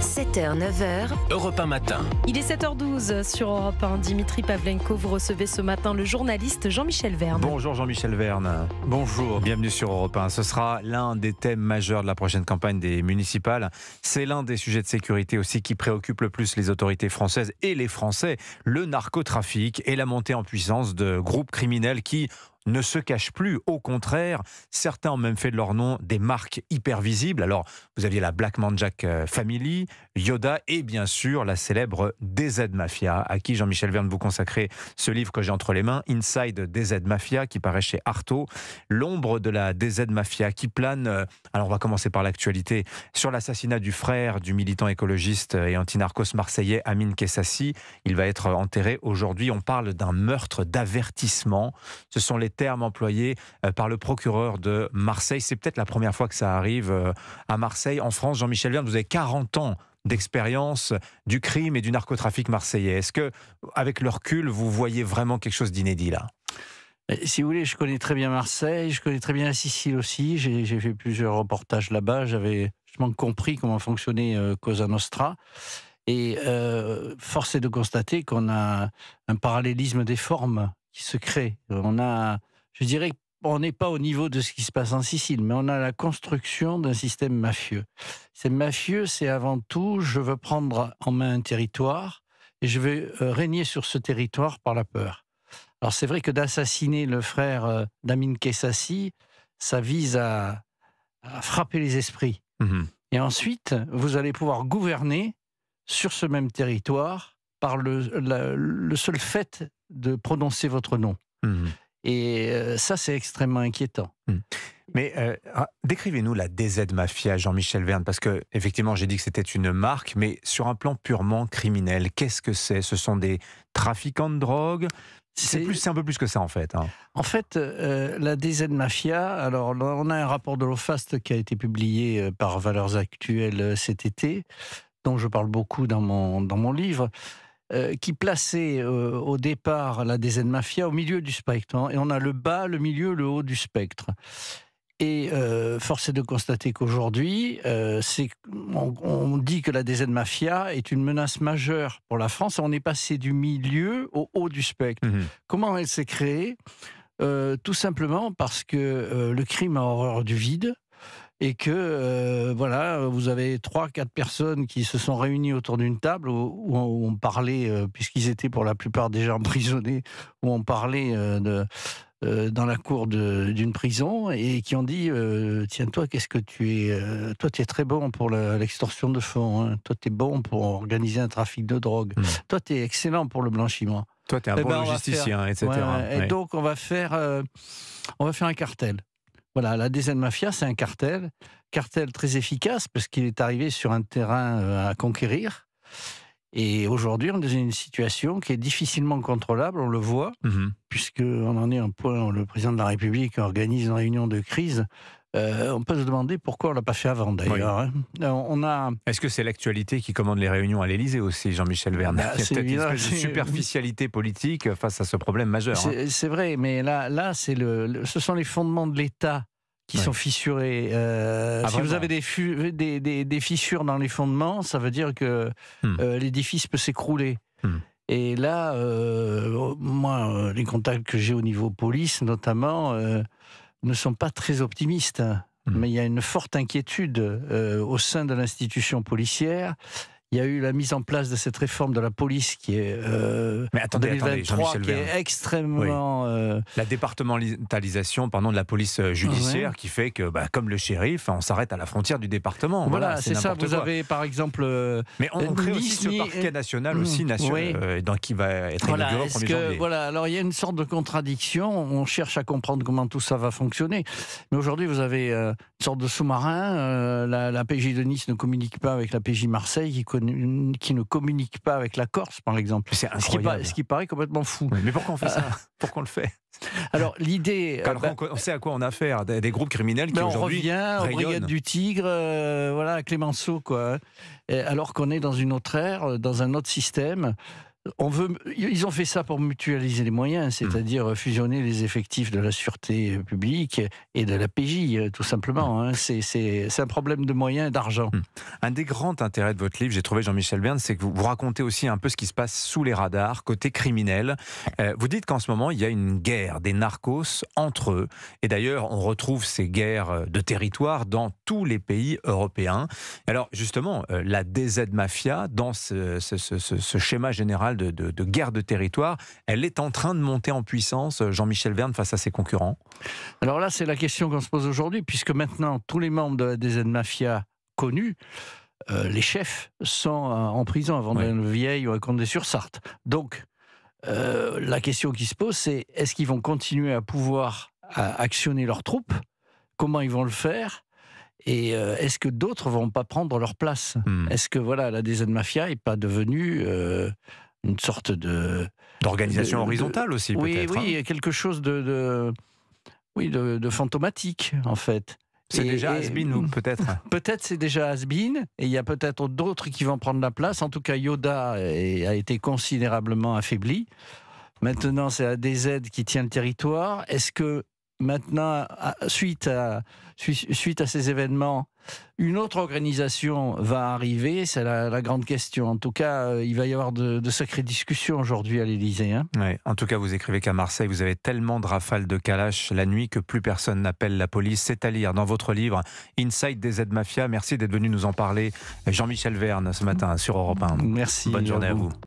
7h, 9h, Europe 1 matin. Il est 7h12 sur Europe 1. Dimitri Pavlenko, vous recevez ce matin le journaliste Jean-Michel Verne. Bonjour Jean-Michel Verne. Bonjour. Bienvenue sur Europe 1. Ce sera l'un des thèmes majeurs de la prochaine campagne des municipales. C'est l'un des sujets de sécurité aussi qui préoccupe le plus les autorités françaises et les Français. Le narcotrafic et la montée en puissance de groupes criminels qui ne se cachent plus. Au contraire, certains ont même fait de leur nom des marques hyper visibles. Alors, vous aviez la Black Jack Family, Yoda et bien sûr la célèbre DZ Mafia, à qui Jean-Michel Verne vous consacrez ce livre que j'ai entre les mains, Inside DZ Mafia, qui paraît chez Artaud. L'ombre de la DZ Mafia qui plane, alors on va commencer par l'actualité, sur l'assassinat du frère du militant écologiste et anti-narcos marseillais Amine Kessassi. Il va être enterré aujourd'hui. On parle d'un meurtre d'avertissement. Ce sont les termes employés par le procureur de Marseille. C'est peut-être la première fois que ça arrive à Marseille. En France, Jean-Michel Verne, vous avez 40 ans d'expérience du crime et du narcotrafic marseillais. Est-ce que, avec le recul, vous voyez vraiment quelque chose d'inédit là ? Si vous voulez, je connais très bien Marseille, je connais très bien la Sicile aussi. J'ai fait plusieurs reportages là-bas. J'avais justement compris comment fonctionnait Cosa Nostra. Et force est de constater qu'on a un parallélisme des formes qui se crée. Je dirais qu'on n'est pas au niveau de ce qui se passe en Sicile, mais on a la construction d'un système mafieux. C'est mafieux, c'est avant tout, je veux prendre en main un territoire et je veux régner sur ce territoire par la peur. Alors c'est vrai que d'assassiner le frère d'Amine Kessassi, ça vise à frapper les esprits. Mmh. Et ensuite, vous allez pouvoir gouverner sur ce même territoire par le seul fait de prononcer votre nom. Mmh. Et ça, c'est extrêmement inquiétant. Mmh. Mais décrivez-nous la DZ Mafia, Jean-Michel Verne, parce que effectivement, j'ai dit que c'était une marque, mais sur un plan purement criminel, qu'est-ce que c'est ? Ce sont des trafiquants de drogue ? C'est un peu plus que ça, en fait. Hein. En fait, la DZ Mafia, alors on a un rapport de l'OFAST qui a été publié par Valeurs Actuelles cet été, dont je parle beaucoup dans mon livre, qui plaçait au départ la DZ Mafia au milieu du spectre. Hein, et on a le bas, le milieu, le haut du spectre. Et force est de constater qu'aujourd'hui, on dit que la DZ Mafia est une menace majeure pour la France. On est passé du milieu au haut du spectre. Mmh. Comment elle s'est créée ? Tout simplement parce que le crime a horreur du vide. Et que, vous avez 3-4 personnes qui se sont réunies autour d'une table où on parlait, puisqu'ils étaient pour la plupart déjà emprisonnés, où on parlait dans la cour d'une prison, et qui ont dit tiens, toi, qu'est-ce que tu es toi, tu es très bon pour l'extorsion de fonds, hein. Toi, tu es bon pour organiser un trafic de drogue. Toi, tu es excellent pour le blanchiment. Toi, tu es un bon logisticien, etc. Et donc, on va faire un cartel. Voilà, la DZ Mafia, c'est un cartel très efficace parce qu'il est arrivé sur un terrain à conquérir. Et aujourd'hui, on est dans une situation qui est difficilement contrôlable, on le voit, puisqu'on en est à un point où le président de la République organise une réunion de crise. On peut se demander pourquoi on ne l'a pas fait avant, d'ailleurs. Oui. Hein. Est-ce que c'est l'actualité qui commande les réunions à l'Élysée aussi, Jean-Michel Verne ? Il y a peut-être une espèce de superficialité politique face à ce problème majeur. C'est vrai, mais là ce sont les fondements de l'État qui sont fissurés. Si vous avez des fissures dans les fondements, ça veut dire que l'édifice peut s'écrouler. Et là, moi, les contacts que j'ai au niveau police, notamment, ne sont pas très optimistes. Mais il y a une forte inquiétude au sein de l'institution policière. Il y a eu la mise en place de cette réforme de la police qui est mais attendez, 2023, qui est extrêmement... La départementalisation de la police judiciaire qui fait que, comme le shérif, on s'arrête à la frontière du département. Voilà, c'est ça. Vous avez, par exemple... mais on crée aussi ce parquet national aussi, qui va être inauguré au 1er janvier. Voilà, alors il y a une sorte de contradiction. On cherche à comprendre comment tout ça va fonctionner. Mais aujourd'hui, vous avez une sorte de sous-marin. La PJ de Nice ne communique pas avec la PJ Marseille, qui ne communique pas avec la Corse, par exemple. C'est incroyable. Ce qui paraît complètement fou. Oui, mais pourquoi on fait ça ? Pourquoi on le fait ? Alors l'idée... on sait à quoi on a affaire, des groupes criminels qui aujourd'hui revient aux Brigades du Tigre, à Clémenceau, quoi. Alors qu'on est dans une autre ère, dans un autre système. Ils ont fait ça pour mutualiser les moyens, c'est-à-dire fusionner les effectifs de la sûreté publique et de la PJ, tout simplement. Hein. C'est un problème de moyens et d'argent. Un des grands intérêts de votre livre, j'ai trouvé, Jean-Michel Verne, c'est que vous racontez aussi un peu ce qui se passe sous les radars, côté criminel. Vous dites qu'en ce moment, il y a une guerre des narcos entre eux. Et d'ailleurs, on retrouve ces guerres de territoire dans tous les pays européens. Alors justement, la DZ Mafia, dans ce schéma général de guerre de territoire, elle est en train de monter en puissance, Jean-Michel Verne, face à ses concurrents? Alors là, c'est la question qu'on se pose aujourd'hui, puisque maintenant, tous les membres de la DZ Mafia connus, les chefs, sont en prison à Vendée-le-Vieil ou à Condé-sur-Sarthe. Donc, la question qui se pose, c'est est-ce qu'ils vont continuer à pouvoir actionner leurs troupes? Comment ils vont le faire? Et est-ce que d'autres vont pas prendre leur place? Est-ce que la DZ Mafia n'est pas devenue une sorte d'organisation horizontale aussi, peut-être. Oui, quelque chose de fantomatique, en fait. C'est déjà has-been, peut-être. Peut-être c'est déjà has-been, et il y a peut-être d'autres qui vont prendre la place. En tout cas, Yoda a été considérablement affaibli. Maintenant, c'est la DZ qui tient le territoire. Est-ce que maintenant, suite à ces événements, une autre organisation va arriver? C'est la grande question. En tout cas, il va y avoir de sacrées discussions aujourd'hui à l'Élysée. Hein. Ouais, en tout cas, vous écrivez qu'à Marseille, vous avez tellement de rafales de Kalash la nuit que plus personne n'appelle la police. C'est à lire dans votre livre Inside DZ Mafia. Merci d'être venu nous en parler, Jean-Michel Verne, ce matin sur Europe 1. Merci. Bonne journée à vous.